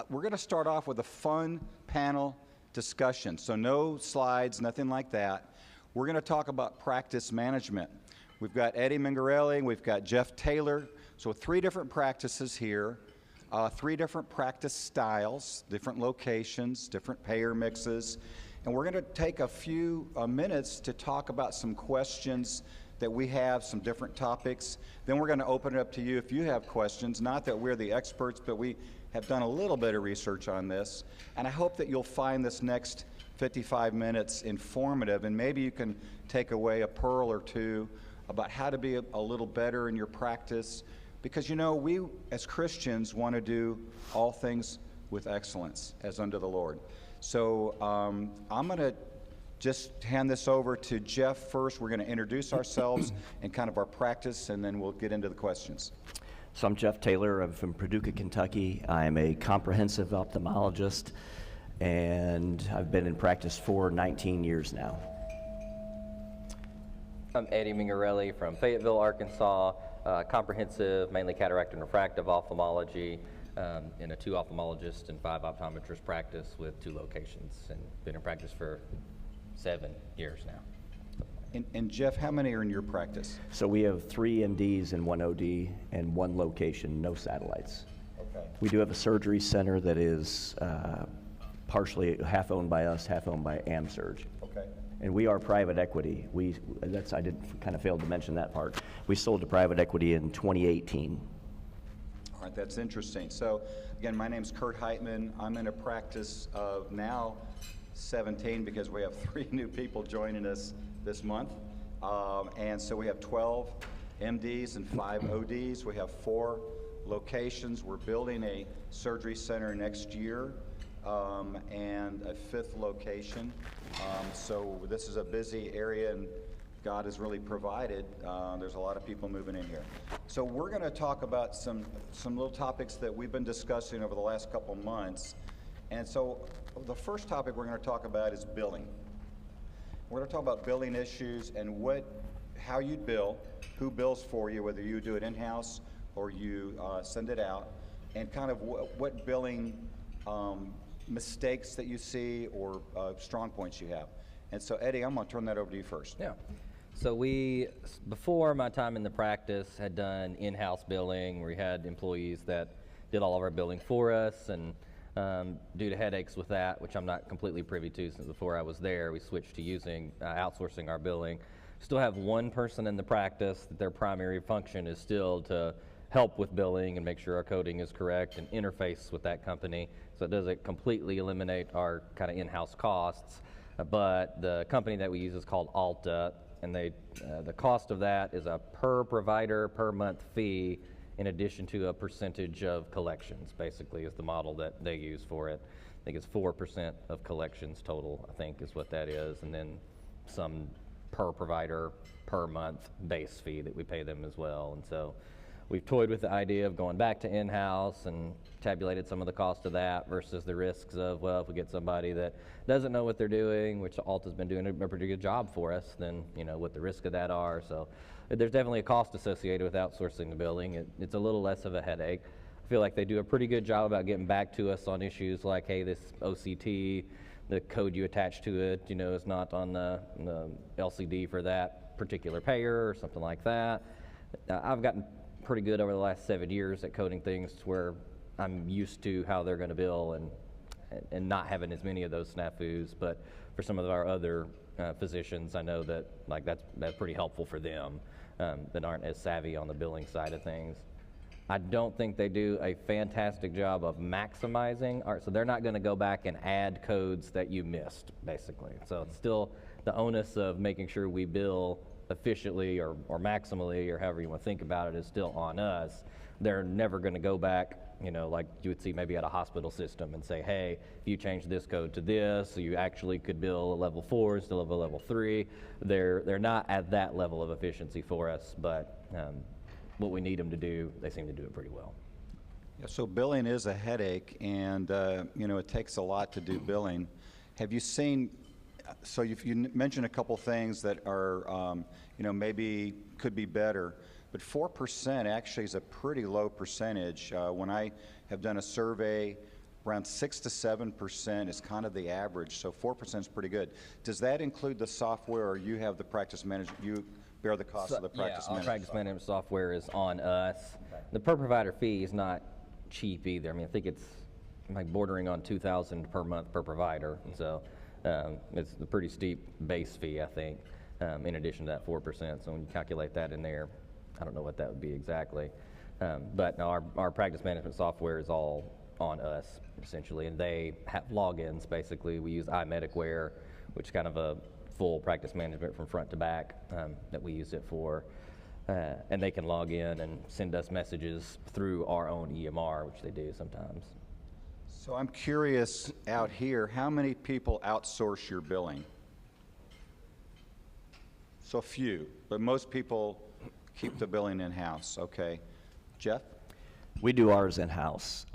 we're going to start off with a fun panel discussion. So no slides, nothing like that. We're going to talk about practice management. We've got Eddie Mingarelli, we've got Jeff Taylor. So 3 different practices here, 3 different practice styles, different locations, different payer mixes. And we're going to take a few minutes to talk about some questions that we have, some different topics. Then we're going to open it up to you if you have questions. Not that we're the experts, but we have done a little bit of research on this. And I hope that you'll find this next 55 minutes informative, and maybe you can take away a pearl or two about how to be a little better in your practice. Because, you know, we as Christians want to do all things with excellence as unto the Lord. So I'm going to just hand this over to Jeff first. We're going to introduce ourselves and kind of our practice, and then we'll get into the questions. So I'm Jeff Taylor. I'm from Paducah, Kentucky. I'm a comprehensive ophthalmologist, and I've been in practice for 19 years now. I'm Eddie Mingarelli from Fayetteville, Arkansas. Comprehensive, mainly cataract and refractive ophthalmology, in a 2 ophthalmologist and 5 optometrist practice with 2 locations, and been in practice for 7 years now. And Jeff, how many are in your practice? So we have 3 MDs and 1 OD and 1 location, no satellites. Okay. We do have a surgery center that is partially half owned by us, half owned by AmSurg. Okay. And we are private equity. I did kind of fail to mention that part. We sold to private equity in 2018. All right, that's interesting. So again, my name's Kurt Heitman. I'm in a practice of now 17 because we have 3 new people joining us this month. And so we have 12 MDs and 5 ODs. We have 4 locations. We're building a surgery center next year and a 5th location. So this is a busy area, and God has really provided. There's a lot of people moving in here. So we're going to talk about some little topics that we've been discussing over the last couple months. And so the first topic we're going to talk about is billing. We're going to talk about billing issues and how you bill, who bills for you, whether you do it in-house or you send it out, and kind of what billing mistakes that you see or strong points you have. And so, Eddie, I'm going to turn that over to you first. Yeah. So we, before my time in the practice, had done in-house billing. We had employees that did all of our billing for us, and due to headaches with that, which I'm not completely privy to since before I was there, we switched to using outsourcing our billing. Still have 1 person in the practice that their primary function is still to help with billing and make sure our coding is correct and interface with that company. So it doesn't completely eliminate our kind of in-house costs, but the company that we use is called Alta, and the cost of that is a per provider per month fee in addition to a percentage of collections, basically, is the model that they use for it. I think it's 4% of collections total, I think is what that is, and then some per provider per month base fee that we pay them as well. And so we've toyed with the idea of going back to in-house and tabulated some of the cost of that versus the risks of, well, if we get somebody that doesn't know what they're doing, which Alta's been doing a pretty good job for us, then, you know, what the risks of that are. So there's definitely a cost associated with outsourcing the billing. It's a little less of a headache. I feel like they do a pretty good job about getting back to us on issues like, hey, this OCT, the code you attach to it, you know, is not on the LCD for that particular payer or something like that. I've gotten pretty good over the last 7 years at coding things to where I'm used to how they're going to bill and not having as many of those snafus. But for some of our other physicians, I know that like that's pretty helpful for them that aren't as savvy on the billing side of things. I don't think they do a fantastic job of maximizing so they're not going to go back and add codes that you missed, basically. So it's still the onus of making sure we bill efficiently or maximally, or however you want to think about it, is still on us. They're never going to go back, you know, like you would see maybe at a hospital system and say, hey, if you change this code to this, so you actually could bill a level 4 instead of a level 3. They're not at that level of efficiency for us, but what we need them to do, they seem to do it pretty well. Yeah, so billing is a headache, and you know, it takes a lot to do billing. Have you seen? So you mentioned a couple things that are, you know, maybe could be better, but 4% actually is a pretty low percentage. When I have done a survey around 6 to 7% is kind of the average, so 4% is pretty good. Does that include the software, or you have the practice management, you bear the cost of the practice yeah, our management? practice management software is on us. The per provider fee is not cheap either. I mean, I think it's like bordering on $2,000 per month per provider. And so it's a pretty steep base fee, I think, in addition to that 4%. So when you calculate that in there, I don't know what that would be exactly. But no, our practice management software is all on us, essentially, and they have logins, basically. We use iMedicWare, which is kind of a full practice management from front to back that we use it for. And they can log in and send us messages through our own EMR, which they do sometimes. So I'm curious out here, how many people outsource your billing? So few, but most people keep the billing in-house, okay. Jeff? We do ours in-house.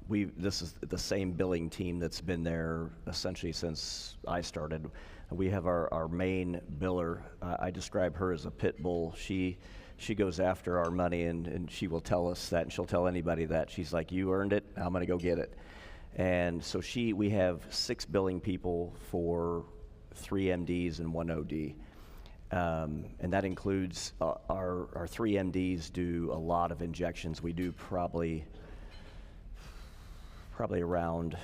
This is the same billing team that's been there essentially since I started. We have our main biller. I describe her as a pit bull. She goes after our money, and she will tell us that, and she'll tell anybody that. She's like, you earned it, I'm gonna go get it. And so we have 6 billing people for 3 MDs and 1 OD. And that includes our 3 MDs do a lot of injections. We do probably around,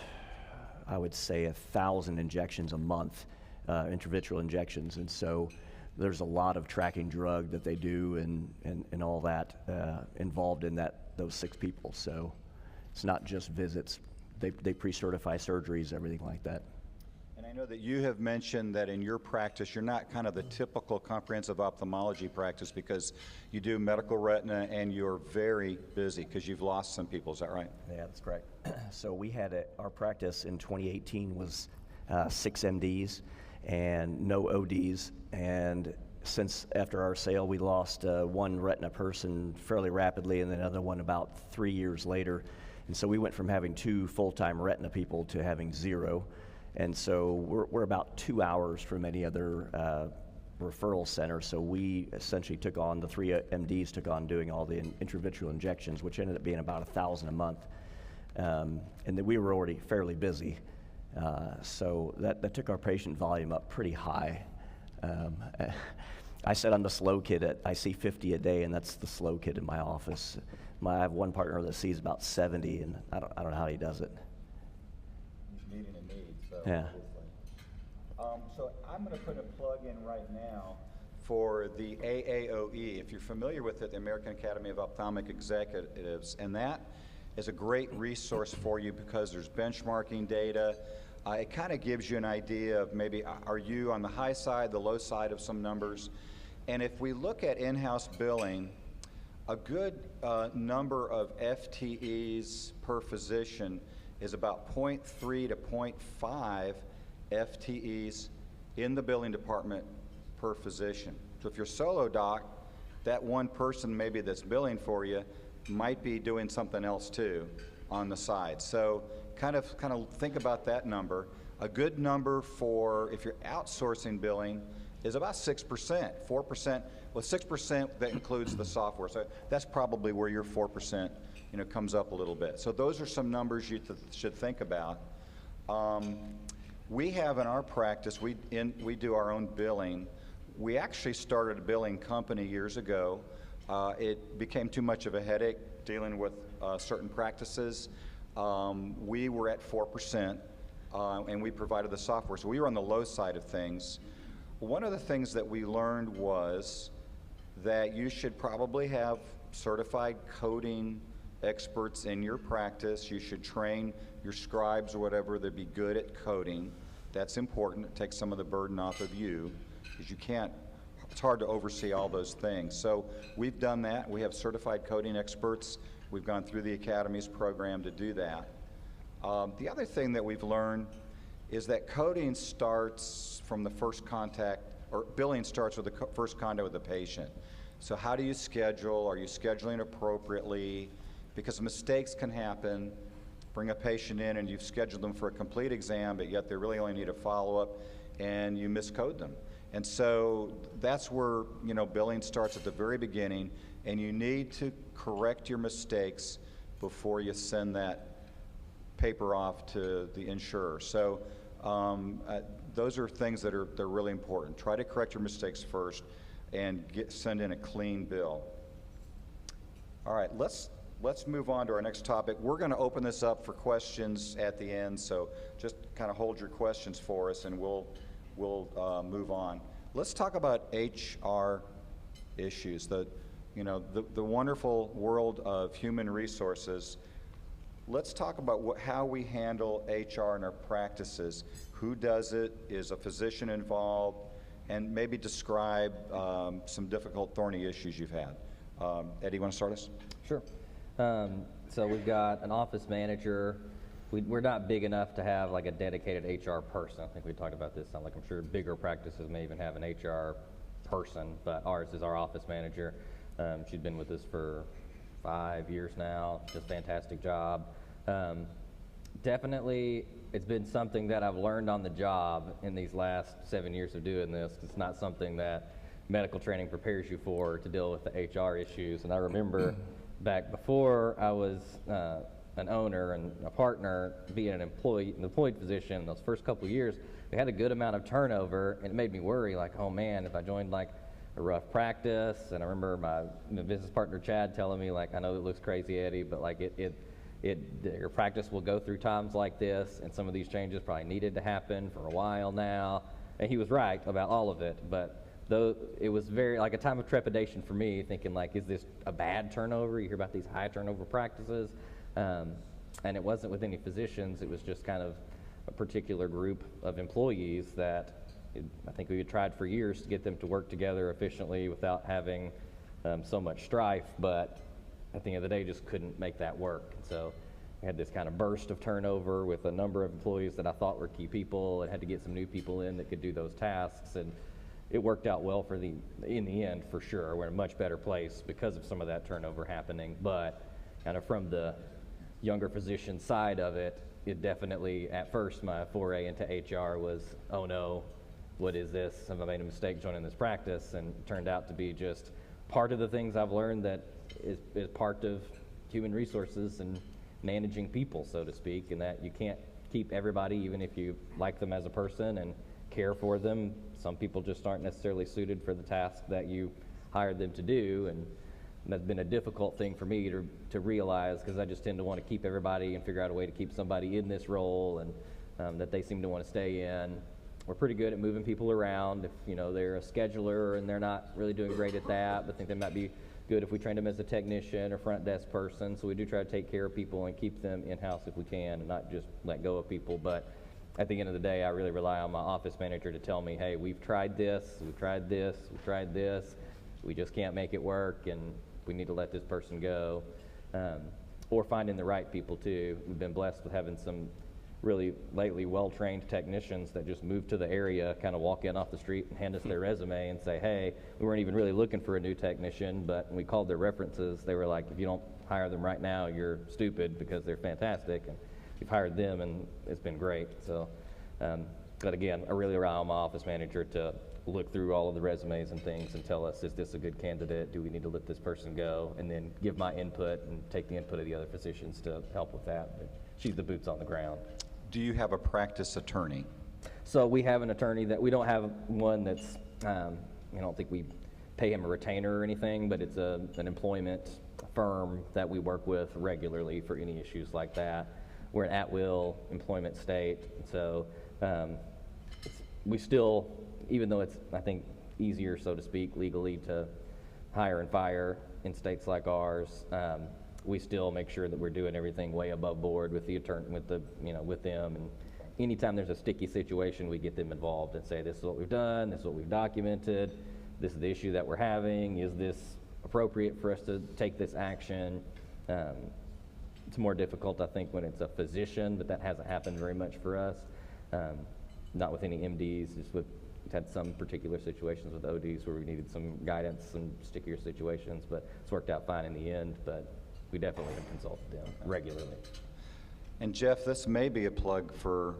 I would say, 1,000 injections a month, intravitreal injections. And so there's a lot of tracking drug that they do and all that involved in those 6 people. So it's not just visits. They pre-certify surgeries, everything like that. And I know that you have mentioned that in your practice, you're not kind of the typical comprehensive ophthalmology practice because you do medical retina and you're very busy because you've lost some people. Is that right? Yeah, that's correct. So we had our practice in 2018 was 6 MDs and no ODs. And since after our sale, we lost 1 retina person fairly rapidly and then another one about 3 years later. And so we went from having 2 full-time retina people to having 0. And so we're about 2 hours from any other referral center. So we essentially took on, the 3 MDs took on doing all the intravitreal injections, which ended up being about 1,000 a month. And then we were already fairly busy. So that took our patient volume up pretty high. I said I'm the slow kid. I see 50 a day, and that's the slow kid in my office. I have one partner that sees about 70, and I don't know how he does it. He's meeting a need, so Yeah. So I'm going to put a plug in right now for the AAOE. If you're familiar with it, the American Academy of Ophthalmic Executives, and that is a great resource for you because there's benchmarking data. It kind of gives you an idea of maybe are you on the high side, the low side of some numbers. And if we look at in-house billing, a good number of FTEs per physician is about 0.3 to 0.5 FTEs in the billing department per physician. So if you're solo doc, that one person maybe that's billing for you might be doing something else too on the side. So kind of think about that number. A good number for if you're outsourcing billing is about 6%, 4%. Well, 6% that includes the software. So that's probably where your 4% comes up a little bit. So those are some numbers you should think about. We have in our practice, we do our own billing. We actually started a billing company years ago. It became too much of a headache dealing with certain practices. We were at 4%, and we provided the software. So we were on the low side of things. One of the things that we learned was that you should probably have certified coding experts in your practice. You should train your scribes or whatever to be good at coding. That's important. It takes some of the burden off of you because it's hard to oversee all those things. So we've done that. We have certified coding experts. We've gone through the Academy's program to do that. The other thing that we've learned is that coding starts from the first contact, or billing starts with the first contact with the patient. So how do you schedule? Are you scheduling appropriately? Because mistakes can happen. Bring a patient in and you've scheduled them for a complete exam, but yet they really only need a follow-up, and you miscode them. And so that's where billing starts at the very beginning, and you need to correct your mistakes before you send that paper off to the insurer. So those are things that they're really important. Try to correct your mistakes first and send in a clean bill. All right, let's move on to our next topic. We're going to open this up for questions at the end, so just kind of hold your questions for us, and we'll move on. Let's talk about HR issues. The wonderful world of human resources. Let's talk about how we handle HR in our practices. Who does it? Is a physician involved? And maybe describe some difficult, thorny issues you've had. Eddie, you want to start us? Sure. So we've got an office manager. We're not big enough to have like a dedicated HR person. I think we talked about this. Like I'm sure bigger practices may even have an HR person, but ours is our office manager. She's been with us for 5 years now. Does a fantastic job. Definitely, it's been something that I've learned on the job in these last 7 years of doing this. It's not something that medical training prepares you for, to deal with the HR issues. And I remember back before I was an owner and a partner, being an employed physician, in those first couple of years, we had a good amount of turnover, and it made me worry, like, oh man, if I joined like a rough practice. And I remember my business partner Chad telling me, like, I know it looks crazy, Eddie, but like your practice will go through times like this, and some of these changes probably needed to happen for a while now. And he was right about all of it, but though it was very like a time of trepidation for me, thinking like, is this a bad turnover? You hear about these high turnover practices, and it wasn't with any physicians. It was just kind of a particular group of employees that I think we had tried for years to get them to work together efficiently without having so much strife, but at the end of the day, just couldn't make that work. And so we had this kind of burst of turnover with a number of employees that I thought were key people, and had to get some new people in that could do those tasks. And it worked out well in the end, for sure. We're in a much better place because of some of that turnover happening. But kind of from the younger physician side of it, it definitely, at first, my foray into HR was, oh no, what is this? Have I made a mistake joining this practice? And it turned out to be just part of the things I've learned that is part of human resources and managing people, so to speak, and that you can't keep everybody, even if you like them as a person and care for them. Some people just aren't necessarily suited for the task that you hired them to do, and that's been a difficult thing for me to realize, because I just tend to want to keep everybody and figure out a way to keep somebody in this role, and that they seem to want to stay in. We're pretty good at moving people around. If they're a scheduler and they're not really doing great at that, but think they might be good if we trained them as a technician or front desk person. So we do try to take care of people and keep them in-house if we can, and not just let go of people. But at the end of the day, I really rely on my office manager to tell me, hey, we've tried this, we've tried this, we've tried this, we just can't make it work, and we need to let this person go. Or finding the right people too. We've been blessed with having some really lately well-trained technicians that just move to the area, kind of walk in off the street and hand us their resume and say, hey, we weren't even really looking for a new technician, but when we called their references, they were like, if you don't hire them right now, you're stupid, because they're fantastic. And we've hired them, and it's been great. So, but again, I really rely on my office manager to look through all of the resumes and things and tell us, is this a good candidate? Do we need to let this person go? And then give my input and take the input of the other physicians to help with that. But she's the boots on the ground. Do you have a practice attorney? So we have an attorney that we don't have one that's, I don't think we pay him a retainer or anything, but it's an employment firm that we work with regularly for any issues like that. We're an at-will employment state, so we still, even though it's, I think, easier, so to speak, legally to hire and fire in states like ours, we still make sure that we're doing everything way above board with the attorney, with them. And anytime there's a sticky situation, we get them involved and say, this is what we've done, this is what we've documented, this is the issue that we're having, is this appropriate for us to take this action? It's more difficult, I think, when it's a physician, but that hasn't happened very much for us. Not with any MDs, just we've had some particular situations with ODs where we needed some guidance, some stickier situations, but it's worked out fine in the end. But we definitely have consulted them regularly. And Jeff, this may be a plug for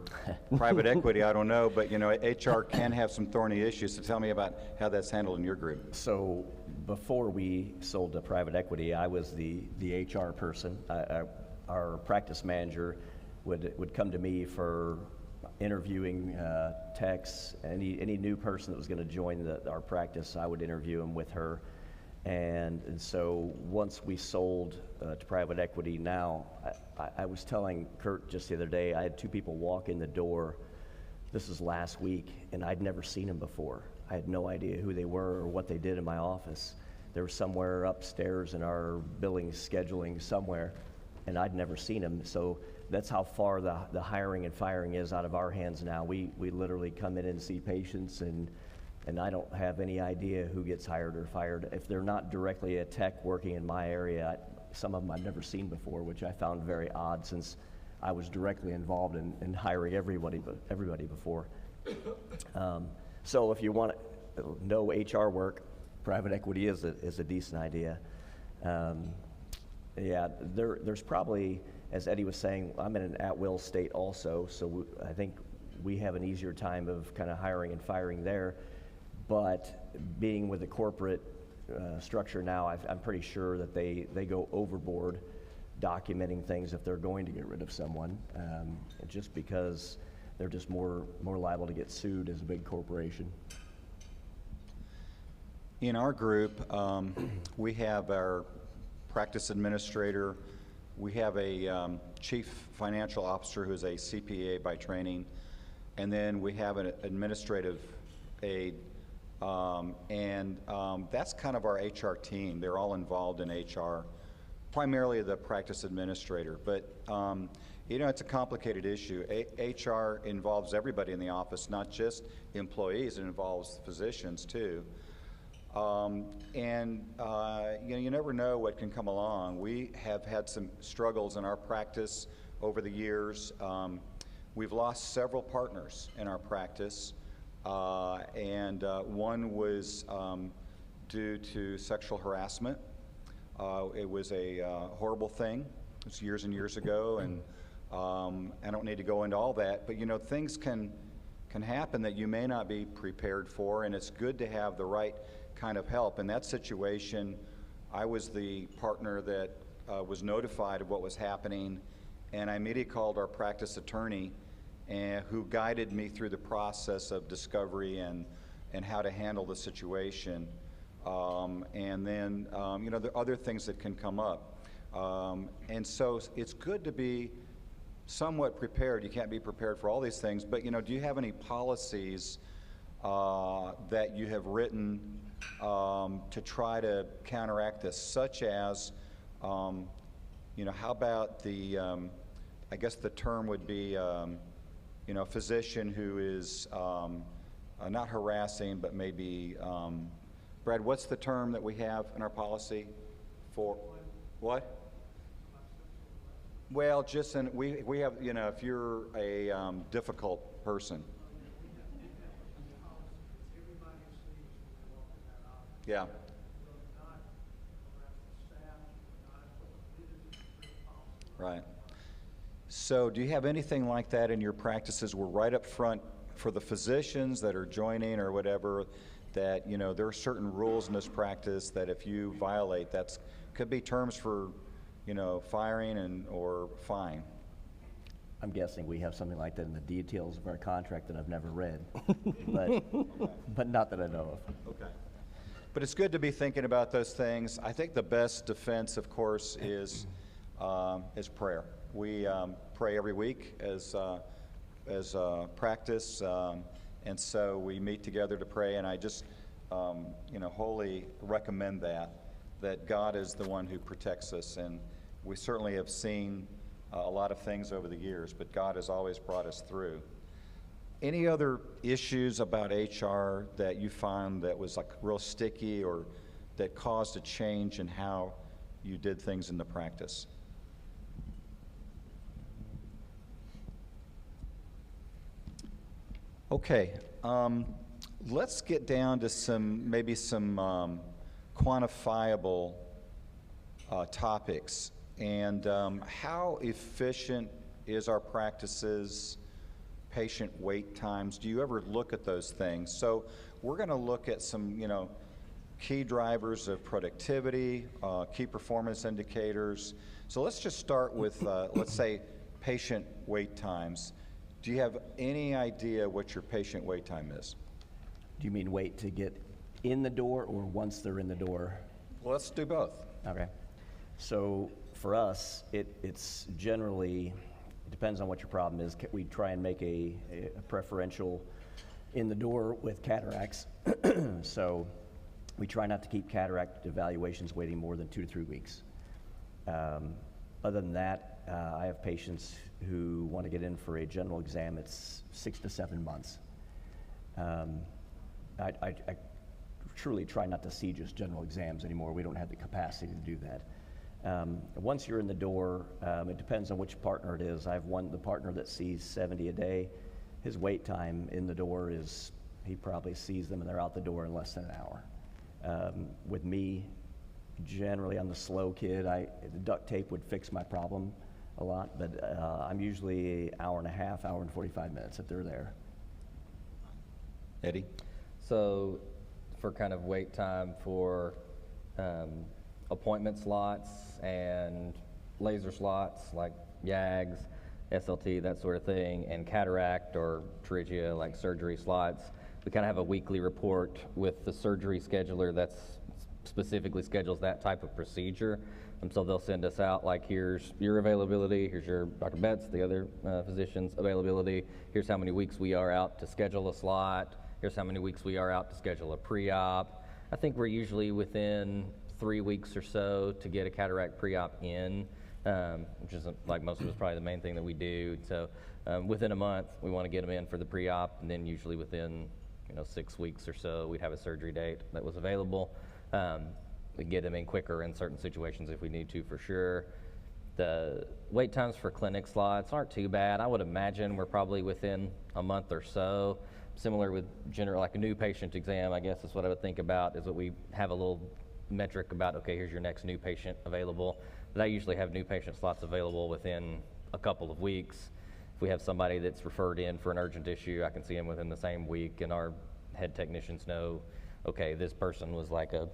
private equity, I don't know, but HR can have some thorny issues, so tell me about how that's handled in your group. So before we sold to private equity, I was the HR person. Our practice manager would come to me for interviewing techs. Any new person that was going to join our practice, I would interview them with her. And so once we sold to private equity now, I was telling Kurt just the other day, I had 2 people walk in the door, this is last week, and I'd never seen them before. I had no idea who they were or what they did in my office. They were somewhere upstairs in our billing scheduling somewhere, and I'd never seen them. So that's how far the hiring and firing is out of our hands now. We literally come in and see patients, and I don't have any idea who gets hired or fired. If they're not directly a tech working in my area, some of them I've never seen before, which I found very odd since I was directly involved in hiring everybody before. So if you want to know HR work, private equity is a decent idea. Yeah, there's probably, as Eddie was saying, I'm in an at-will state also, so I think we have an easier time of kind of hiring and firing there. But being with the corporate structure now, I'm pretty sure that they go overboard documenting things if they're going to get rid of someone, just because they're just more liable to get sued as a big corporation. In our group, we have our practice administrator, we have a chief financial officer who's a CPA by training, and then we have an administrative aide, and that's kind of our HR team. They're all involved in HR, primarily the practice administrator, but you know, it's a complicated issue. HR involves everybody in the office, not just employees. It involves physicians too. You know, you never know what can come along. We have had some struggles in our practice over the years. We've lost several partners in our practice, and one was due to sexual harassment. It was a horrible thing. It was years and years ago, and I don't need to go into all that, but you know, things can happen that you may not be prepared for, and it's good to have the right kind of help. In that situation, I was the partner that was notified of what was happening, and I immediately called our practice attorney, who guided me through the process of discovery and how to handle the situation. And then, you know, there are other things that can come up. And so it's good to be somewhat prepared. You can't be prepared for all these things, but, you know, do you have any policies that you have written to try to counteract this, such as, you know, how about the, I guess the term would be, you know, a physician who is not harassing, but maybe, Brad, what's the term that we have in our policy for, what? Well, just we have, you know, if you're a difficult person. Yeah. Right. So do you have anything like that in your practices where right up front for the physicians that are joining or whatever, that, you know, there are certain rules in this practice that if you violate, that's could be terms for, you know, firing or fine? I'm guessing we have something like that in the details of our contract that I've never read, but not that I know of. Okay. But it's good to be thinking about those things. I think the best defense, of course, is prayer. We pray every week as practice, and so we meet together to pray. And I just, you know, wholly recommend that God is the one who protects us. And we certainly have seen a lot of things over the years, but God has always brought us through. Any other issues about HR that you found that was like real sticky or that caused a change in how you did things in the practice? Okay, let's get down to maybe some quantifiable topics. And how efficient is our practices? Patient wait times, do you ever look at those things? So we're going to look at some, you know, key drivers of productivity, key performance indicators. So let's just start with, let's say, patient wait times. Do you have any idea what your patient wait time is? Do you mean wait to get in the door or once they're in the door? Well, let's do both. Okay. So for us, it's generally, it depends on what your problem is. We try and make a preferential in the door with cataracts. So we try not to keep cataract evaluations waiting more than 2 to 3 weeks. Other than that, I have patients who want to get in for a general exam. It's 6 to 7 months. I truly try not to see just general exams anymore. We don't have the capacity to do that. Once you're in the door, it depends on which partner it is. I have the partner that sees 70 a day. His wait time in the door is, he probably sees them and they're out the door in less than an hour. With me, generally I'm the slow kid. The duct tape would fix my problem a lot, but I'm usually an hour and a half, hour and 45 minutes if they're there. Eddie? So for kind of wait time for appointment slots and laser slots like YAGs, SLT, that sort of thing, and cataract or pterygia like surgery slots, we kind of have a weekly report with the surgery scheduler that's specifically schedules that type of procedure. So they'll send us out like, here's your availability, here's your Dr. Betts, the other physician's availability, here's how many weeks we are out to schedule a slot, here's how many weeks we are out to schedule a pre-op. I think we're usually within 3 weeks or so to get a cataract pre-op in, which is, like most of us, probably the main thing that we do. So within a month, we want to get them in for the pre-op, and then usually within 6 weeks or so, we'd have a surgery date that was available. We get them in quicker in certain situations if we need to, for sure. The wait times for clinic slots aren't too bad. I would imagine we're probably within a month or so. Similar with general, like a new patient exam, I guess is what I would think about, is that we have a little metric about, okay, here's your next new patient available. But I usually have new patient slots available within a couple of weeks. If we have somebody that's referred in for an urgent issue, I can see them within the same week, and our head technicians know, okay, this person was like a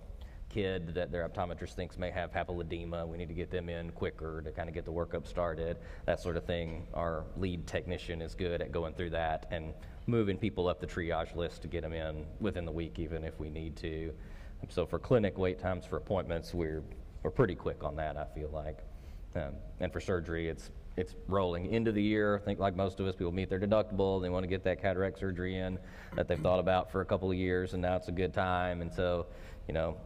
kid that their optometrist thinks may have papilledema. We need to get them in quicker to kind of get the workup started, that sort of thing. Our lead technician is good at going through that and moving people up the triage list to get them in within the week, even if we need to. So for clinic wait times for appointments, we're pretty quick on that, I feel like. And for surgery, it's rolling into the year. I think like most of us, people meet their deductible. They want to get that cataract surgery in that they've thought about for a couple of years, and now it's a good time. And so,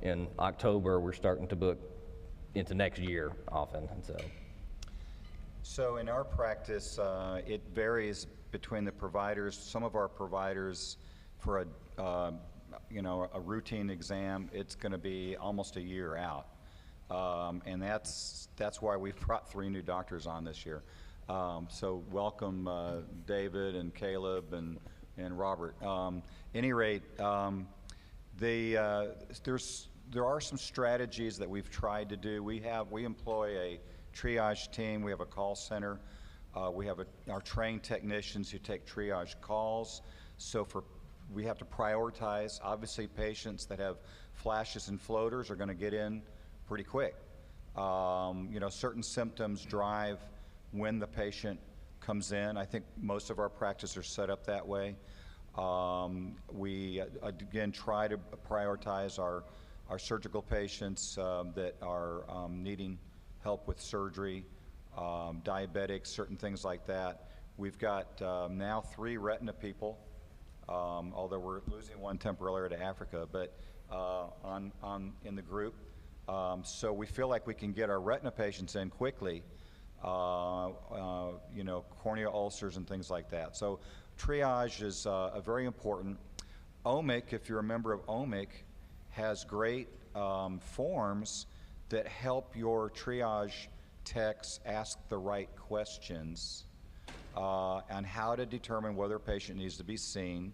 in October, we're starting to book into next year often. And So in our practice, it varies between the providers. Some of our providers, for a routine exam, it's going to be almost a year out. And that's why we've brought 3 new doctors on this year. So welcome David and Caleb and Robert. Any rate, there are some strategies that we've tried to do. We employ a triage team. We have a call center. We have our trained technicians who take triage calls. So we have to prioritize. Obviously, patients that have flashes and floaters are going to get in pretty quick. Certain symptoms drive when the patient comes in. I think most of our practices are set up that way. We, again, try to prioritize our surgical patients that are needing help with surgery, diabetics, certain things like that. We've got now 3 retina people, although we're losing one temporarily to Africa, but in the group. So we feel like we can get our retina patients in quickly, corneal ulcers and things like that. So triage is very important. OMIC, if you're a member of OMIC, has great forms that help your triage techs ask the right questions on how to determine whether a patient needs to be seen.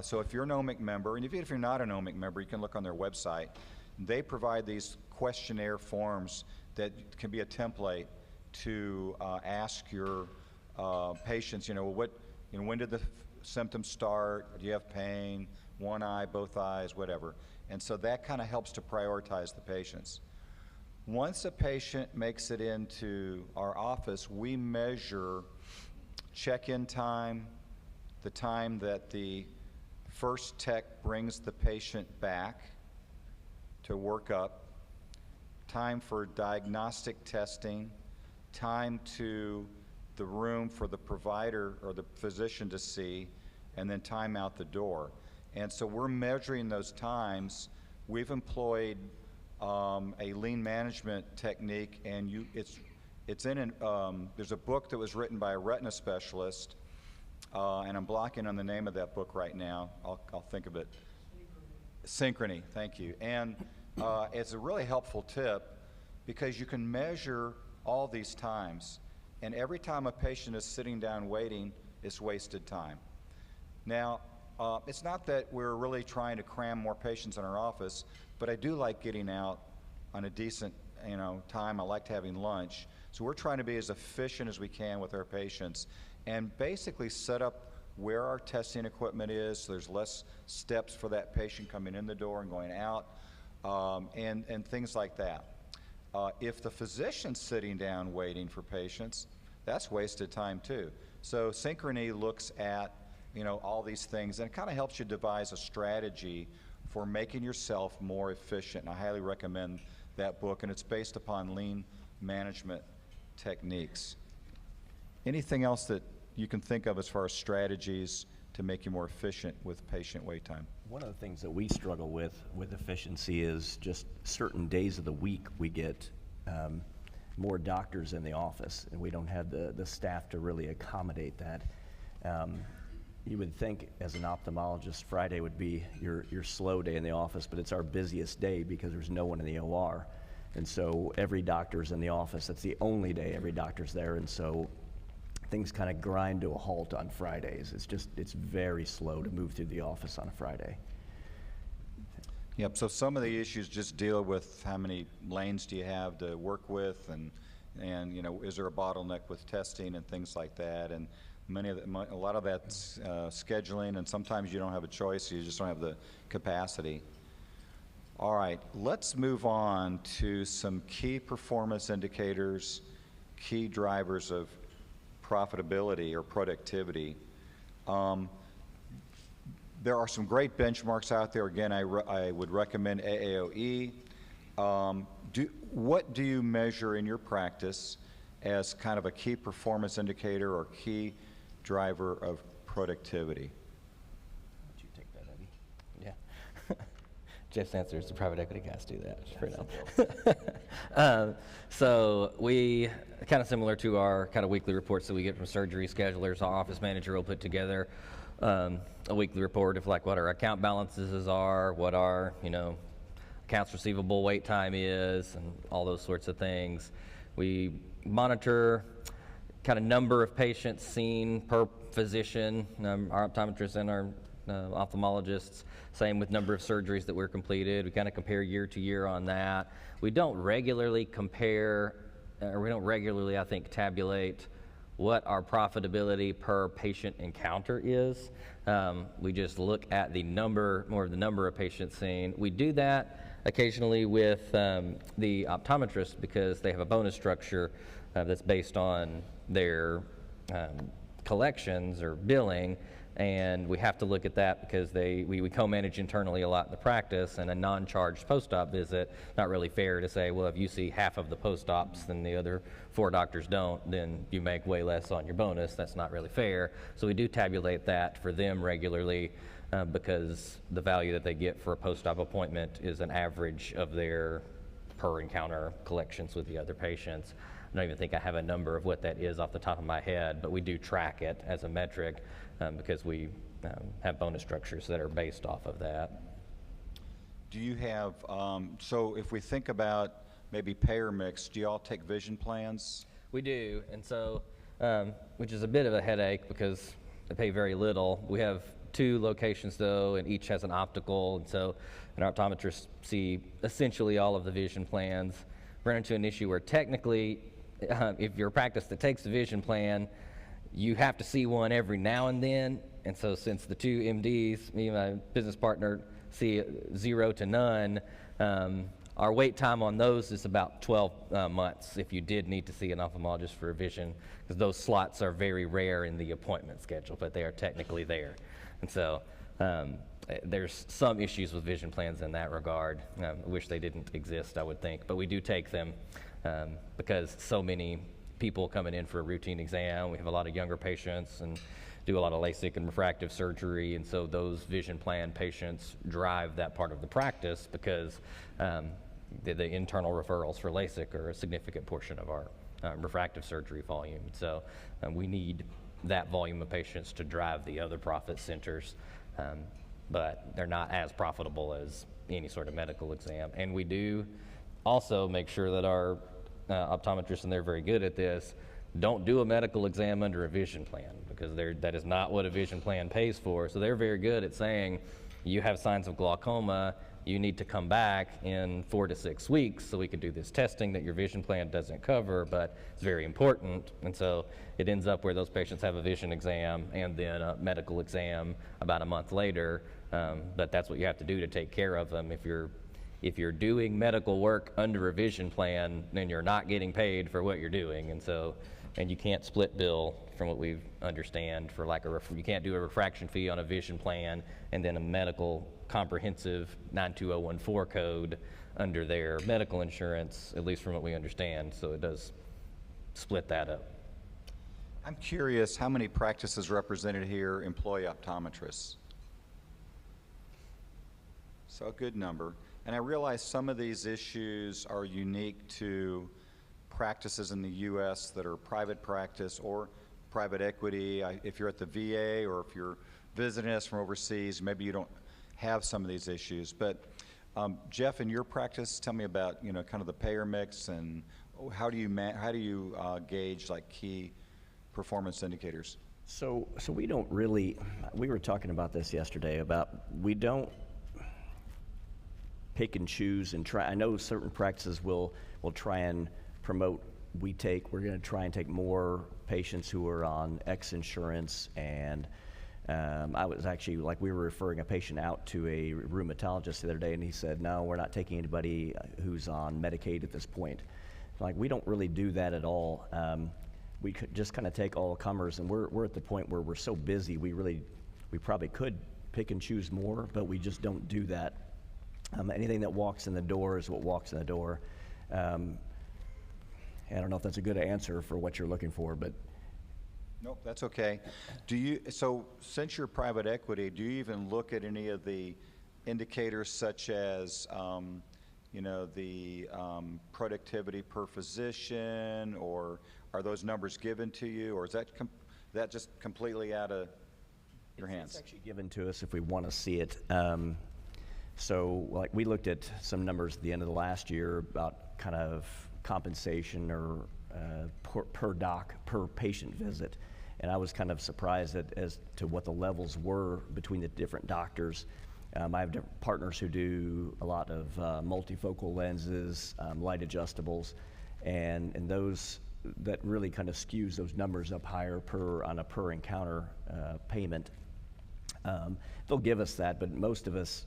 So if you're an OMIC member, and even if you're not an OMIC member, you can look on their website. They provide these questionnaire forms that can be a template to ask your patients, when did the symptoms start? Do you have pain? One eye, both eyes, whatever. And so that kind of helps to prioritize the patients. Once a patient makes it into our office, we measure check-in time, the time that the first tech brings the patient back to work up, time for diagnostic testing, time to the room for the provider or the physician to see, and then time out the door. And so we're measuring those times. We've employed a lean management technique, and it's in there's a book that was written by a retina specialist, and I'm blocking on the name of that book right now. I'll think of it. Synchrony, thank you. And it's a really helpful tip because you can measure all these times, and every time a patient is sitting down waiting, it's wasted time. Now, it's not that we're really trying to cram more patients in our office, but I do like getting out on a decent, time. I liked having lunch. So we're trying to be as efficient as we can with our patients and basically set up where our testing equipment is so there's less steps for that patient coming in the door and going out, and things like that. If the physician's sitting down waiting for patients, that's wasted time too. So Synchrony looks at all these things, and it kind of helps you devise a strategy for making yourself more efficient. And I highly recommend that book, and it's based upon lean management techniques. Anything else that you can think of as far as strategies to make you more efficient with patient wait time? One of the things that we struggle with efficiency is just certain days of the week we get more doctors in the office, and we don't have the staff to really accommodate that. You would think as an ophthalmologist, Friday would be your slow day in the office, but it's our busiest day because there's no one in the OR. And so every doctor's in the office. That's the only day every doctor's there. And so things kind of grind to a halt on Fridays. It's very slow to move through the office on a Friday. Yep, so some of the issues just deal with how many lanes do you have to work with, and is there a bottleneck with testing and things like that. And a lot of that's scheduling, and sometimes you don't have a choice, you just don't have the capacity. All right, let's move on to some key performance indicators, key drivers of profitability or productivity. There are some great benchmarks out there. Again, I would recommend AAOE. What do you measure in your practice as kind of a key performance indicator or key driver of productivity? Would you take that, Eddie? Yeah. Jeff's answer is the private equity guys do that for now. So we, kind of similar to our kind of weekly reports that we get from surgery schedulers, our office manager will put together a weekly report of like what our account balances are, what our accounts receivable wait time is, and all those sorts of things. We monitor kind of number of patients seen per physician, our optometrists and our ophthalmologists. Same with number of surgeries that were completed. We kind of compare year to year on that. We don't regularly compare, or we don't regularly, I think, tabulate what our profitability per patient encounter is. We just look at more of the number of patients seen. We do that occasionally with the optometrist because they have a bonus structure that's based on their collections or billing, and we have to look at that because we co-manage internally a lot in the practice, and a non-charged post-op visit, not really fair to say, well, if you see half of the post-ops and the other 4 doctors don't, then you make way less on your bonus. That's not really fair. So we do tabulate that for them regularly because the value that they get for a post-op appointment is an average of their per encounter collections with the other patients. I don't even think I have a number of what that is off the top of my head, but we do track it as a metric because we have bonus structures that are based off of that. Do you have, so if we think about maybe payer mix, do you all take vision plans? We do, and so, which is a bit of a headache because they pay very little. We have 2 locations though, and each has an optical, and so our optometrists see essentially all of the vision plans. Run into an issue where technically, if you're a practice that takes a vision plan, you have to see one every now and then. And so since the 2 MDs, me and my business partner, see 0 to none, our wait time on those is about 12 months if you did need to see an ophthalmologist for a vision, because those slots are very rare in the appointment schedule, but they are technically there. And so there's some issues with vision plans in that regard. I wish they didn't exist, I would think, but we do take them because so many people coming in for a routine exam. We have a lot of younger patients and do a lot of LASIK and refractive surgery, and so those vision plan patients drive that part of the practice because the internal referrals for LASIK are a significant portion of our refractive surgery volume. So we need that volume of patients to drive the other profit centers, but they're not as profitable as any sort of medical exam. And we do also make sure that our optometrists, and they're very good at this, don't do a medical exam under a vision plan, because that is not what a vision plan pays for. So they're very good at saying, you have signs of glaucoma, you need to come back in 4 to 6 weeks so we can do this testing that your vision plan doesn't cover, but it's very important. And so it ends up where those patients have a vision exam and then a medical exam about a month later, but that's what you have to do to take care of them. If you're doing medical work under a vision plan, then you're not getting paid for what you're doing. And you can't split bill, from what we understand, for like you can't do a refraction fee on a vision plan and then a medical comprehensive 92014 code under their medical insurance, at least from what we understand. So it does split that up. I'm curious how many practices represented here employ optometrists? So a good number. And I realize some of these issues are unique to practices in the U.S. that are private practice or private equity. If you're at the VA or if you're visiting us from overseas, maybe you don't have some of these issues. But Jeff, in your practice, tell me about kind of the payer mix and how do you gauge like key performance indicators? So we don't really. We were talking about this yesterday we don't pick and choose and try. I know certain practices will try and promote. We're going to try and take more patients who are on X insurance, and I was actually, we were referring a patient out to a rheumatologist the other day, and he said, no, we're not taking anybody who's on Medicaid at this point. We don't really do that at all. We could just kind of take all comers, and we're at the point where we're so busy, we probably could pick and choose more, but we just don't do that. Anything that walks in the door is what walks in the door. I don't know if that's a good answer for what you're looking for, but. Nope, that's okay. So since you're private equity, do you even look at any of the indicators such as, the productivity per physician, or are those numbers given to you, or is that just completely out of your hands? It's actually given to us if we want to see it. So we looked at some numbers at the end of the last year about kind of compensation or per patient visit, and I was kind of surprised as to what the levels were between the different doctors. I have different partners who do a lot of multifocal lenses, light adjustables, and those that really kind of skews those numbers up higher on a per encounter payment. They'll give us that, but most of us,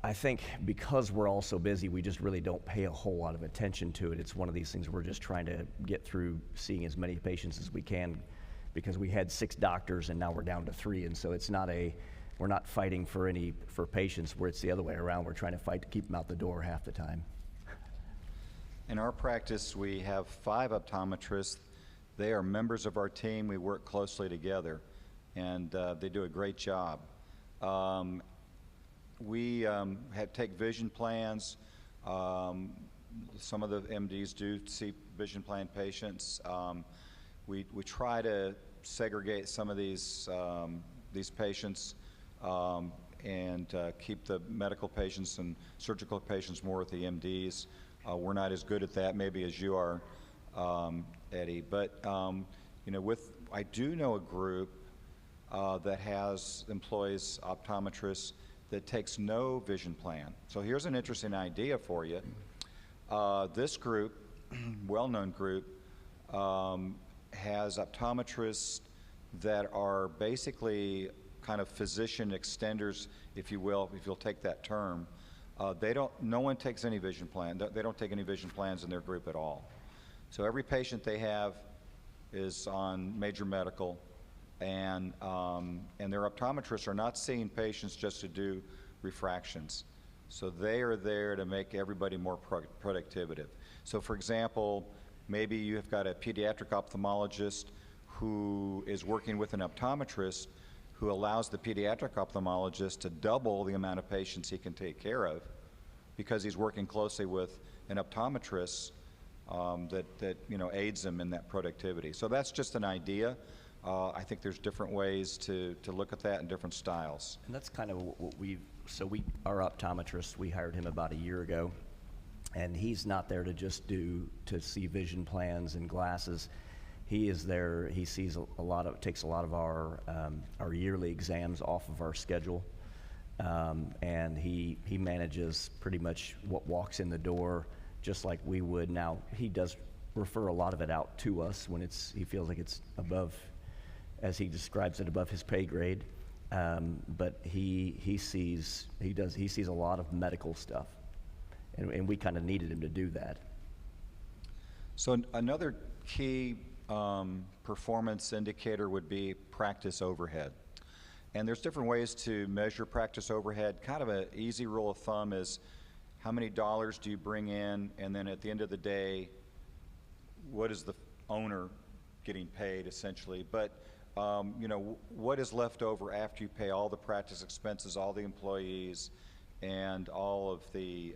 I think because we're all so busy, we just really don't pay a whole lot of attention to it. It's one of these things we're just trying to get through seeing as many patients as we can, because we had 6 doctors and now we're down to 3, and so we're not fighting for patients, where it's the other way around. We're trying to fight to keep them out the door half the time. In our practice, we have 5 optometrists. They are members of our team. We work closely together, and they do a great job. We take vision plans. Some of the MDs do see vision plan patients. We try to segregate some of these patients and keep the medical patients and surgical patients more with the MDs. We're not as good at that maybe as you are, Eddie. But I do know a group that employs optometrists that takes no vision plan. So here's an interesting idea for you. This group, well-known group, has optometrists that are basically kind of physician extenders, if you will, if you'll take that term. no one takes any vision plan. They don't take any vision plans in their group at all. So every patient they have is on major medical, and their optometrists are not seeing patients just to do refractions. So they are there to make everybody more productive. So for example, maybe you've got a pediatric ophthalmologist who is working with an optometrist who allows the pediatric ophthalmologist to double the amount of patients he can take care of because he's working closely with an optometrist that aids them in that productivity. So that's just an idea. I think there's different ways to look at that and different styles. And that's kind of what our optometrist, we hired him about a year ago, and he's not there to just to see vision plans and glasses. He is there, he sees takes a lot of our yearly exams off of our schedule, and he manages pretty much what walks in the door just like we would. Now, he does refer a lot of it out to us when he feels like it's above, as he describes it, above his pay grade. But he sees a lot of medical stuff, and we kind of needed him to do that. So another key performance indicator would be practice overhead. And there's different ways to measure practice overhead. Kind of an easy rule of thumb is how many dollars do you bring in, and then at the end of the day, what is the owner getting paid essentially? But what is left over after you pay all the practice expenses, all the employees, and all of the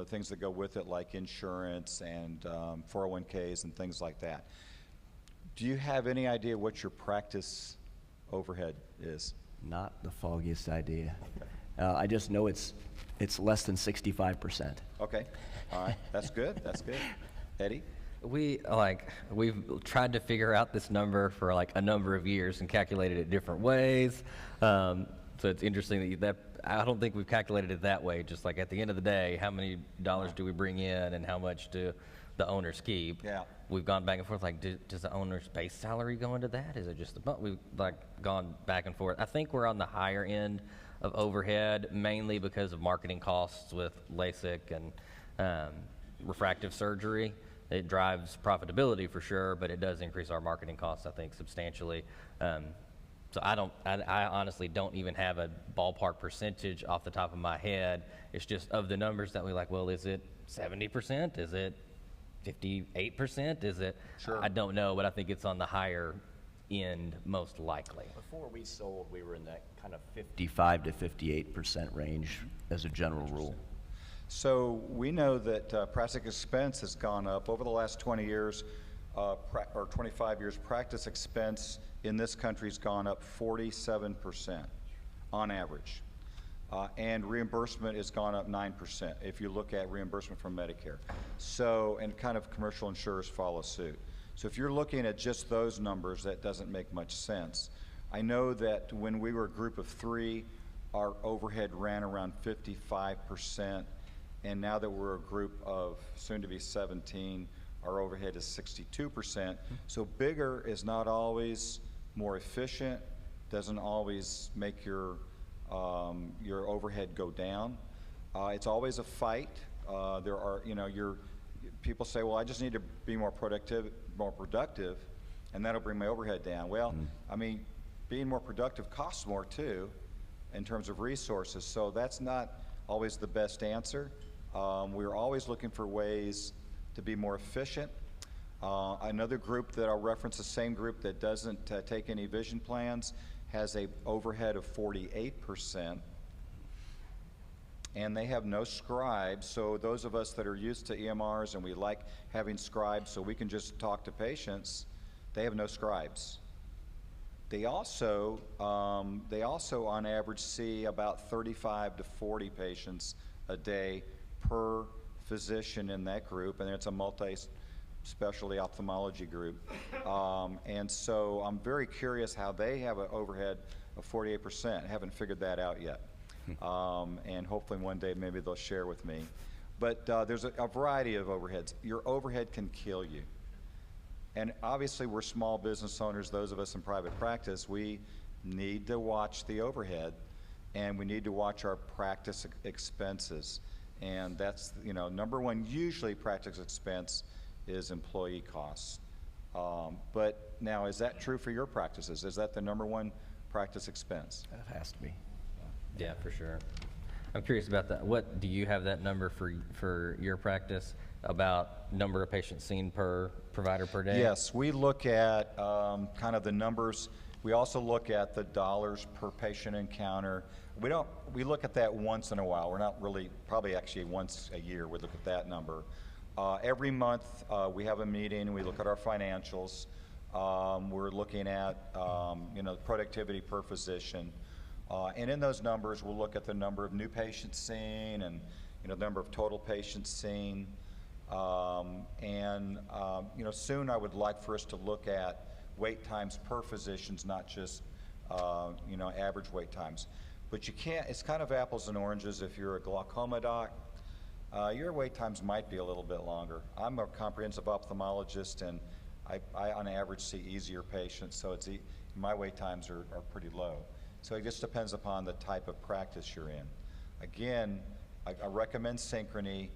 things that go with it, like insurance and 401ks and things like that. Do you have any idea what your practice overhead is? Not the foggiest idea. I just know it's less than 65%. Okay, all right, that's good, that's good. Eddie? We've tried to figure out this number for a number of years and calculated it different ways. So it's interesting that I don't think we've calculated it that way. Just like at the end of the day, how many dollars do we bring in and how much do the owners keep? Yeah. We've gone back and forth. Does the owner's base salary go into that? Is it just we've gone back and forth. I think we're on the higher end of overhead, mainly because of marketing costs with LASIK and refractive surgery. It drives profitability for sure, but it does increase our marketing costs, I think, substantially. So I honestly don't even have a ballpark percentage off the top of my head. It's just of the numbers that we well, is it 70%? Is it 58%? Is it? Sure. I don't know, but I think it's on the higher end most likely. Before we sold, we were in that kind of 55 to 58% range as a general rule. So we know that practice expense has gone up over the last 20 years, or 25 years. Practice expense in this country has gone up 47% on average. And reimbursement has gone up 9% if you look at reimbursement from Medicare. So, and kind of commercial insurers follow suit. So if you're looking at just those numbers, that doesn't make much sense. I know that when we were a group of 3, our overhead ran around 55%. And now that we're a group of soon to be 17, our overhead is 62%. So bigger is not always more efficient, doesn't always make your overhead go down. It's always a fight. There are, people say, well, I just need to be more productive, and that'll bring my overhead down. Well, I mean, being more productive costs more too, in terms of resources. So that's not always the best answer. We're always looking for ways to be more efficient. Another group that I'll reference, the same group that doesn't take any vision plans, has a overhead of 48%, and they have no scribes. So those of us that are used to EMRs and we like having scribes so we can just talk to patients, they have no scribes. They also on average see about 35 to 40 patients a day per physician in that group, and it's a multi-specialty ophthalmology group. And so I'm very curious how they have an overhead of 48%. I haven't figured that out yet. And hopefully one day maybe they'll share with me. But there's a variety of overheads. Your overhead can kill you. And obviously we're small business owners, those of us in private practice, we need to watch the overhead and we need to watch our practice expenses. And that's, you know, number one, usually practice expense is employee costs. But now, is that true for your practices? Is that the number one practice expense? That has to be. Yeah, for sure. I'm curious about that. What, do you have that number for your practice about number of patients seen per provider per day? Yes, we look at kind of the numbers. We also look at the dollars per patient encounter. We look at that once in a while. We're not really, probably actually once a year we look at that number. Every month we have a meeting and we look at our financials. We're looking at you know, productivity per physician. And in those numbers we'll look at the number of new patients seen and, you know, the number of total patients seen. You know, soon I would like for us to look at wait times per physicians, not just, you know, average wait times. But you can't, it's kind of apples and oranges. If you're a glaucoma doc, your wait times might be a little bit longer. I'm a comprehensive ophthalmologist, and I on average see easier patients, so my wait times are pretty low. So it just depends upon the type of practice you're in. Again, I recommend Synchrony.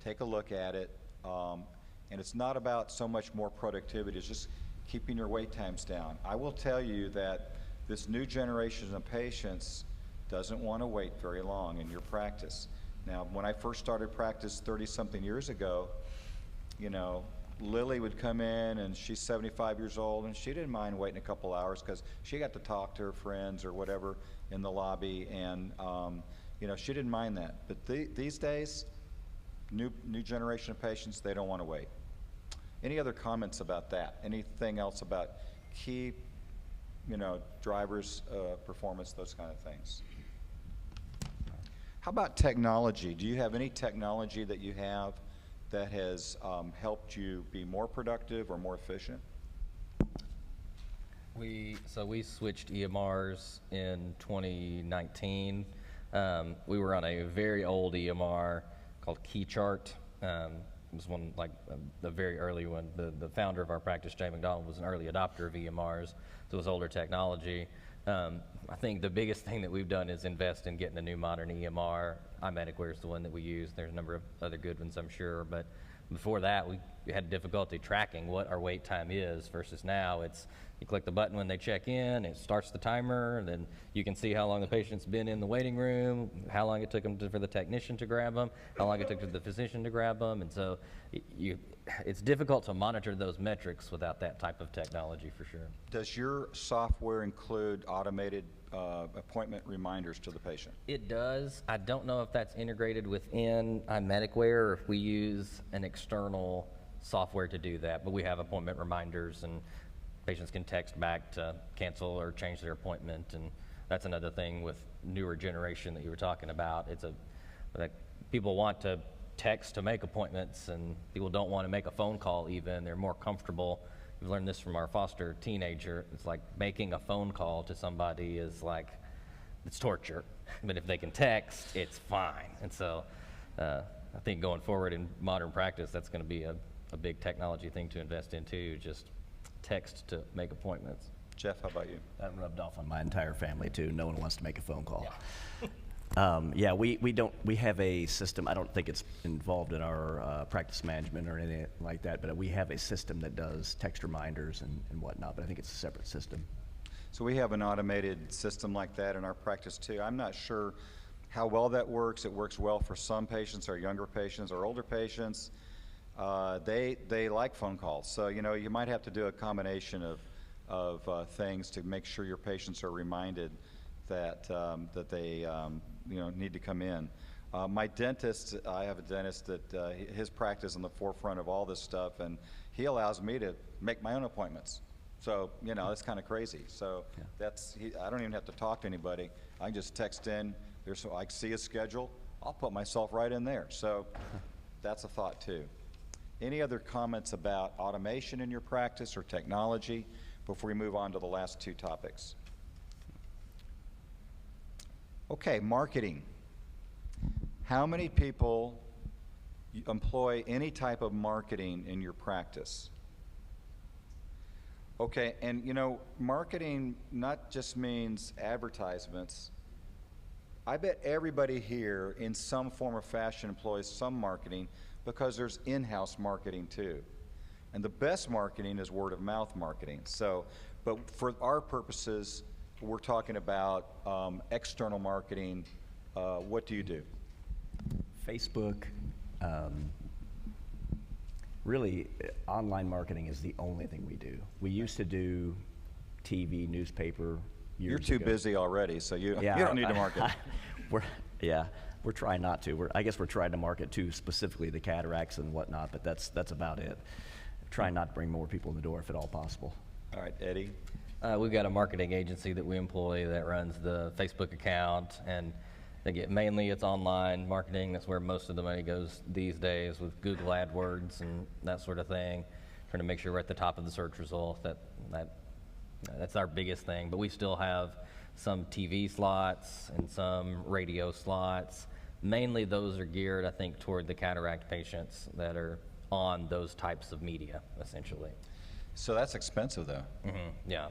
Take a look at it. And it's not about so much more productivity, it's just keeping your wait times down. I will tell you that this new generation of patients doesn't want to wait very long in your practice. Now, when I first started practice 30-something years ago, you know, Lily would come in and she's 75 years old and she didn't mind waiting a couple hours because she got to talk to her friends or whatever in the lobby, and you know, she didn't mind that. But these days, new generation of patients, they don't want to wait. Any other comments about that? Anything else about key, you know, drivers, performance, those kind of things? How about technology? Do you have any technology that you have that has helped you be more productive or more efficient? We switched EMRs in 2019. We were on a very old EMR called KeyChart. It was one, like the very early one. The founder of our practice, Jay McDonald, was an early adopter of EMRs, so it was older technology. I think the biggest thing that we've done is invest in getting a new modern EMR. iMedicware is the one that we use. There's a number of other good ones, I'm sure, but before that, we had difficulty tracking what our wait time is versus now. It's, you click the button when they check in, it starts the timer, and then you can see how long the patient's been in the waiting room, how long it took for the technician to grab them, how long it took for the physician to grab them, and so it's difficult to monitor those metrics without that type of technology, for sure. Does your software include automated appointment reminders to the patient? It does. I don't know if that's integrated within iMedicware or if we use an external software to do that, but we have appointment reminders, and patients can text back to cancel or change their appointment. And that's another thing with newer generation that you were talking about. It's like people want to text to make appointments, and people don't want to make a phone call even. They're more comfortable. We've learned this from our foster teenager. It's like making a phone call to somebody is like, it's torture. But if they can text, it's fine. And so I think going forward in modern practice, that's going to be a big technology thing to invest in too, just text to make appointments. Jeff, how about you? That rubbed off on my entire family too. No one wants to make a phone call. Yeah. We have a system. I don't think it's involved in our practice management or anything like that, but we have a system that does text reminders and whatnot, but I think it's a separate system. So we have an automated system like that in our practice too. I'm not sure how well that works. It works well for some patients, our younger patients, our older patients. They like phone calls. So, you know, you might have to do a combination of things to make sure your patients are reminded that they you know, need to come in. My dentist, I have a dentist that his practice is on the forefront of all this stuff, and he allows me to make my own appointments. So, you know, it's kind of crazy. So I don't even have to talk to anybody. I can just text in. I see a schedule. I'll put myself right in there. So that's a thought too. Any other comments about automation in your practice or technology before we move on to the last two topics? Okay, marketing. How many people employ any type of marketing in your practice? Okay, and you know, marketing not just means advertisements. I bet everybody here in some form or fashion employs some marketing because there's in-house marketing too. And the best marketing is word of mouth marketing. So, but for our purposes, we're talking about external marketing. What do you do? Facebook, really, online marketing is the only thing we do. We used to do TV, newspaper years You're too ago. busy already, so you Yeah, don't need to market. We're trying not to. I guess we're trying to market to specifically the cataracts and whatnot, but that's about it. Trying not to bring more people in the door if at all possible. All right, Eddie. We've got a marketing agency that we employ that runs the Facebook account, and mainly it's online marketing. That's where most of the money goes these days with Google AdWords and that sort of thing. Trying to make sure we're at the top of the search result. That's our biggest thing. But we still have some TV slots and some radio slots. Mainly those are geared, I think, toward the cataract patients that are on those types of media, essentially. So that's expensive, though. Yeah.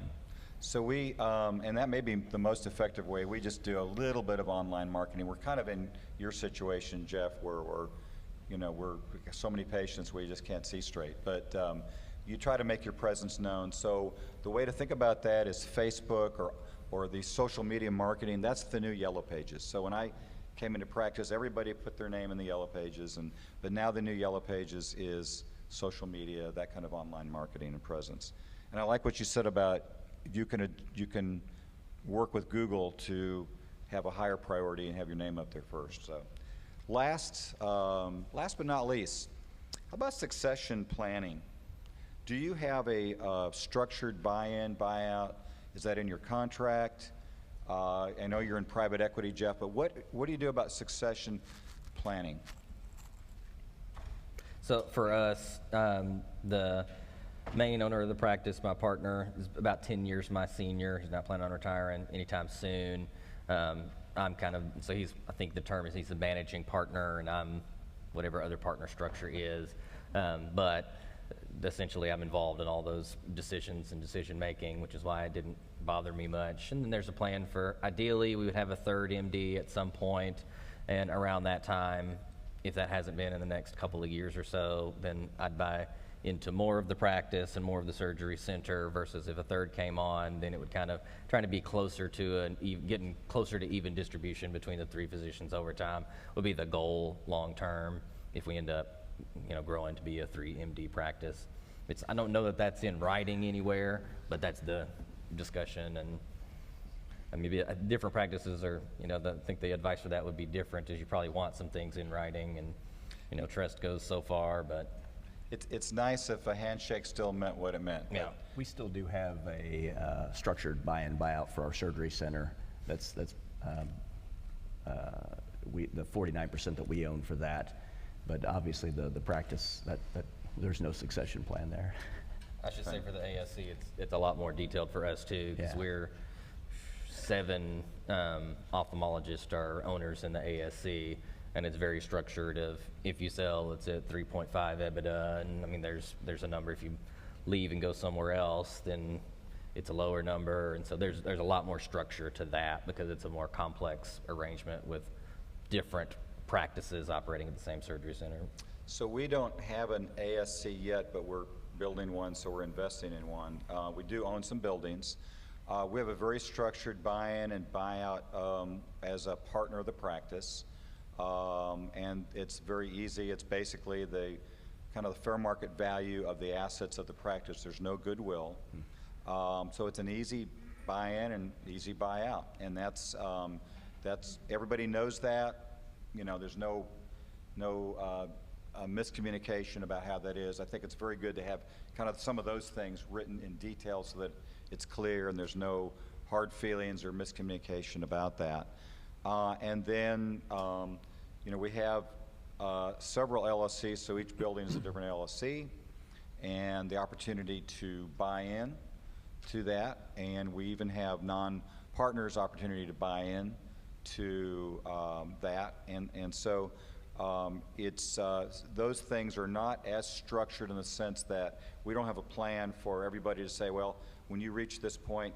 So we, and that may be the most effective way, we just do a little bit of online marketing. We're kind of in your situation, Jeff, where we've got so many patients we just can't see straight. But you try to make your presence known. So the way to think about that is Facebook or the social media marketing. That's the new Yellow Pages. So when I came into practice, everybody put their name in the Yellow Pages, but now the new Yellow Pages is social media, that kind of online marketing and presence. And I like what you said about you can work with Google to have a higher priority and have your name up there first. So, last but not least, how about succession planning? Do you have a structured buy-in, buyout? Is that in your contract? I know you're in private equity, Jeff, but what do you do about succession planning? So for us, the main owner of the practice, my partner, is about 10 years my senior. He's not planning on retiring anytime soon. I'm kind of, so I think the term is he's the managing partner, and I'm whatever other partner structure is. But essentially I'm involved in all those decisions and decision making, which is why it didn't bother me much. And then there's a plan for, ideally we would have a third MD at some point, and around that time, if that hasn't been in the next couple of years or so, then I'd buy into more of the practice and more of the surgery center, versus if a third came on, then it would kind of trying to be closer to getting closer to even distribution between the three physicians over time would be the goal long term if we end up growing to be a 3 MD practice. I don't know that that's in writing anywhere, but that's the discussion. And maybe different practices are, I think the advice for that would be different, is you probably want some things in writing, and trust goes so far, but it's nice if a handshake still meant what it meant. yeah. We still do have a structured buy-in, buyout for our surgery center. That's the 49% that we own for that. But obviously the practice, that there's no succession plan there. I should say for the ASC, it's a lot more detailed for us too, because Yeah. we're 7 ophthalmologists are owners in the ASC, and it's very structured. If you sell, it's at 3.5 EBITDA, and there's a number. If you leave and go somewhere else, then it's a lower number, and so there's a lot more structure to that, because it's a more complex arrangement with different practices operating at the same surgery center. So we don't have an ASC yet, but we're building one, so we're investing in one. We do own some buildings. We have a very structured buy-in and buyout as a partner of the practice, and it's very easy. It's basically the kind of the fair market value of the assets of the practice. There's no goodwill, so it's an easy buy-in and easy buyout, and that's everybody knows that. There's no miscommunication about how that is. I think it's very good to have kind of some of those things written in detail so that it's clear and there's no hard feelings or miscommunication about that. And then, we have several LLCs, so each building is a different LLC, and the opportunity to buy in to that, and we even have non-partners opportunity to buy in to that, and so it's those things are not as structured in the sense that we don't have a plan for everybody to say, well, when you reach this point,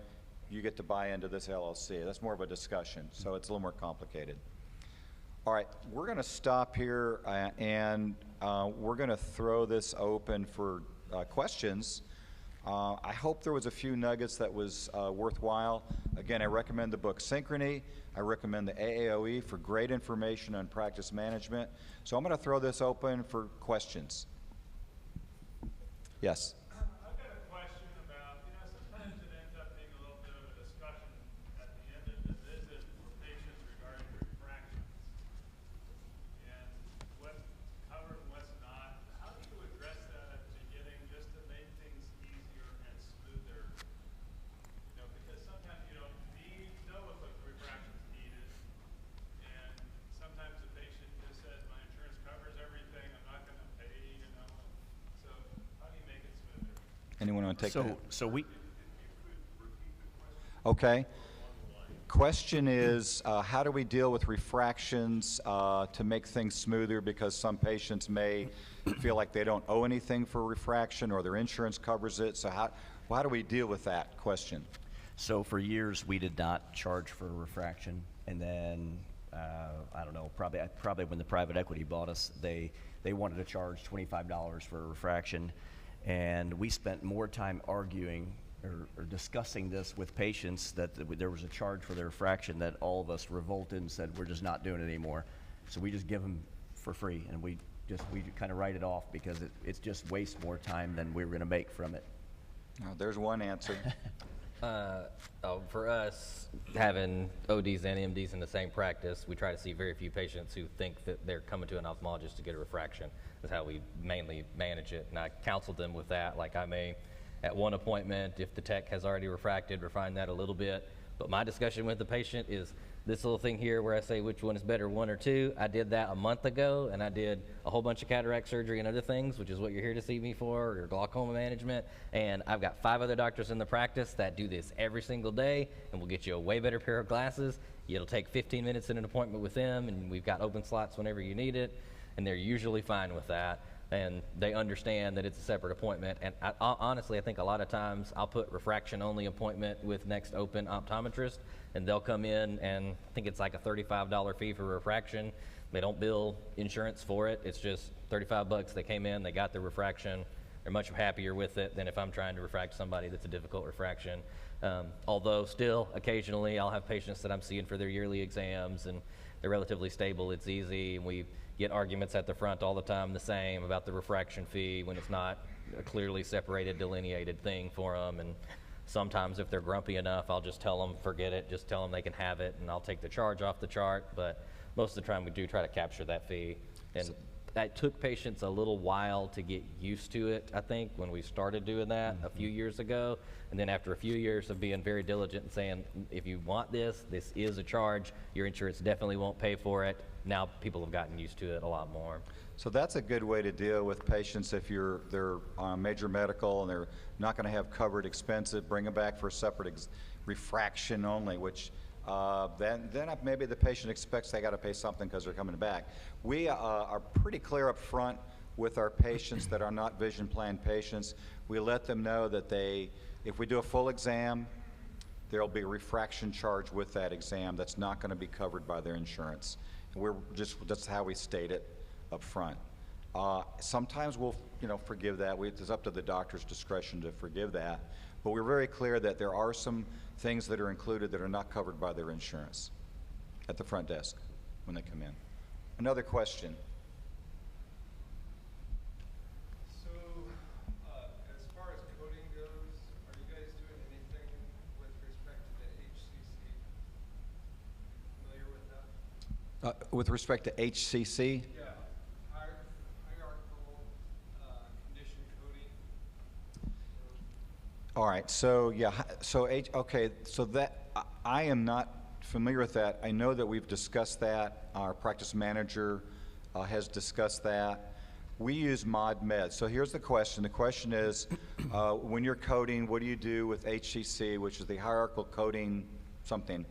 you get to buy into this LLC. That's more of a discussion, so it's a little more complicated. All right, we're going to stop here and we're going to throw this open for questions. I hope there was a few nuggets that was worthwhile. Again, I recommend the book Synchrony. I recommend the AAOE for great information on practice management. So I'm going to throw this open for questions. Yes. I've got a question about, sometimes it ends up being a little bit of a discussion at the end of the visit for patients regarding refractions and what's covered and what's not. How do you address that at the beginning just to make things easier and smoother? Because sometimes you don't know if a refraction is needed, and sometimes the patient just says, my insurance covers everything, I'm not going to pay, So how do you make it smoother? Anyone want to take that? So we, Okay. Question is, how do we deal with refractions to make things smoother, because some patients may feel like they don't owe anything for refraction or their insurance covers it. So how do we deal with that question? so for years, we did not charge for refraction. And then, I don't know, probably when the private equity bought us, they wanted to charge $25 for refraction. And we spent more time arguing or discussing this with patients that there was a charge for their refraction, that all of us revolted and said, we're just not doing it anymore. So we just give them for free, and we kind of write it off because it's just wastes more time than we were going to make from it. There's one answer. For us, having ODs and MDs in the same practice, we try to see very few patients who think that they're coming to an ophthalmologist to get a refraction. That's how we mainly manage it. And I counsel them with that. Like, I may, at one appointment, if the tech has already refracted, refine that a little bit. But my discussion with the patient is this little thing here where I say which one is better, 1 or 2. I did that a month ago, and I did a whole bunch of cataract surgery and other things, which is what you're here to see me for, or glaucoma management. And I've got 5 other doctors in the practice that do this every single day, and will get you a way better pair of glasses. It'll take 15 minutes in an appointment with them, and we've got open slots whenever you need it, and they're usually fine with that. And they understand that it's a separate appointment. And honestly, I think a lot of times I'll put refraction-only appointment with next open optometrist, and they'll come in, and I think it's like a $35 fee for refraction. They don't bill insurance for it. It's just $35. They came in, they got their refraction. They're much happier with it than if I'm trying to refract somebody that's a difficult refraction. Although still, occasionally, I'll have patients that I'm seeing for their yearly exams, and they're relatively stable. It's easy, and we get arguments at the front all the time the same about the refraction fee when it's not a clearly separated, delineated thing for them. And sometimes if they're grumpy enough, I'll just tell them, forget it, just tell them they can have it, and I'll take the charge off the chart. But most of the time we do try to capture that fee. And that took patients a little while to get used to it, I think, when we started doing that a few years ago. And then after a few years of being very diligent and saying, if you want this, this is a charge, your insurance definitely won't pay for it. Now people have gotten used to it a lot more. So that's a good way to deal with patients if they're on major medical and they're not going to have covered expenses. Bring them back for a separate refraction only, which then maybe the patient expects they got to pay something because they're coming back. We are pretty clear up front with our patients that are not vision plan patients. We let them know that if we do a full exam, there'll be a refraction charge with that exam that's not going to be covered by their insurance. That's how we state it up front. Sometimes we'll, forgive that. It's up to the doctor's discretion to forgive that. But we're very clear that there are some things that are included that are not covered by their insurance at the front desk when they come in. Another question. So, as far as coding goes, are you guys doing anything with respect to the HCC? Familiar with that? With respect to HCC, Yeah, hierarchical condition coding. all right, so yeah, okay, so that, I am not familiar with that. I know that we've discussed that. Our practice manager has discussed that. We use ModMed. So here's the question. The question is, when you're coding, what do you do with HCC, which is the hierarchical coding something?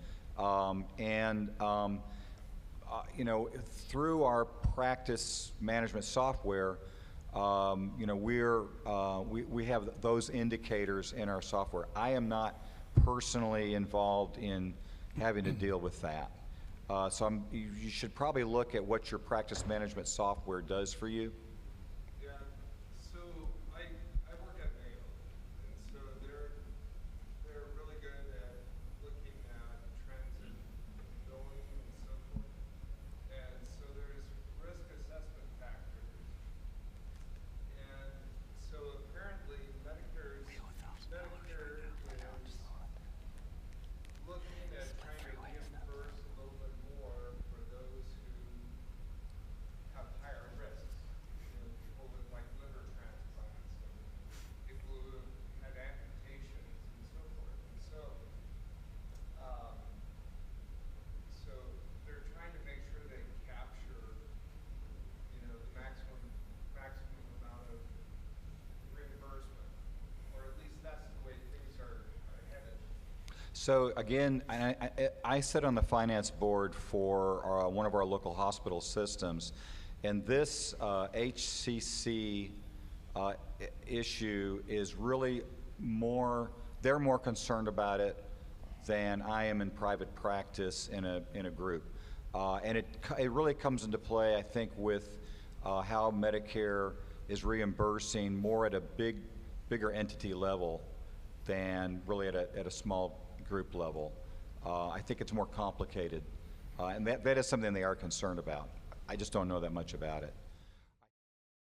Through our practice management software, we have those indicators in our software. I am not personally involved in having to deal with that. You should probably look at what your practice management software does for you. Yeah, so I work at Mayo, and so they're really good at looking at trends in billing and so forth. And so there's risk assessment factors. And so apparently Medicare is looking at trying to reimburse a little bit more for those who have higher risks. You know, people with like liver transplants, and people who have had amputations and so forth. And so they're trying to make sure they capture, you know, the maximum amount of reimbursement, or at least that's the way things are headed. So again, I sit on the finance board for one of our local hospital systems, and this HCC issue is really they're more concerned about it than I am in private practice in a group. And it really comes into play, I think, with how Medicare is reimbursing more at a bigger entity level than really at a small group level. I think it's more complicated, and that is something they are concerned about. I just don't know that much about it.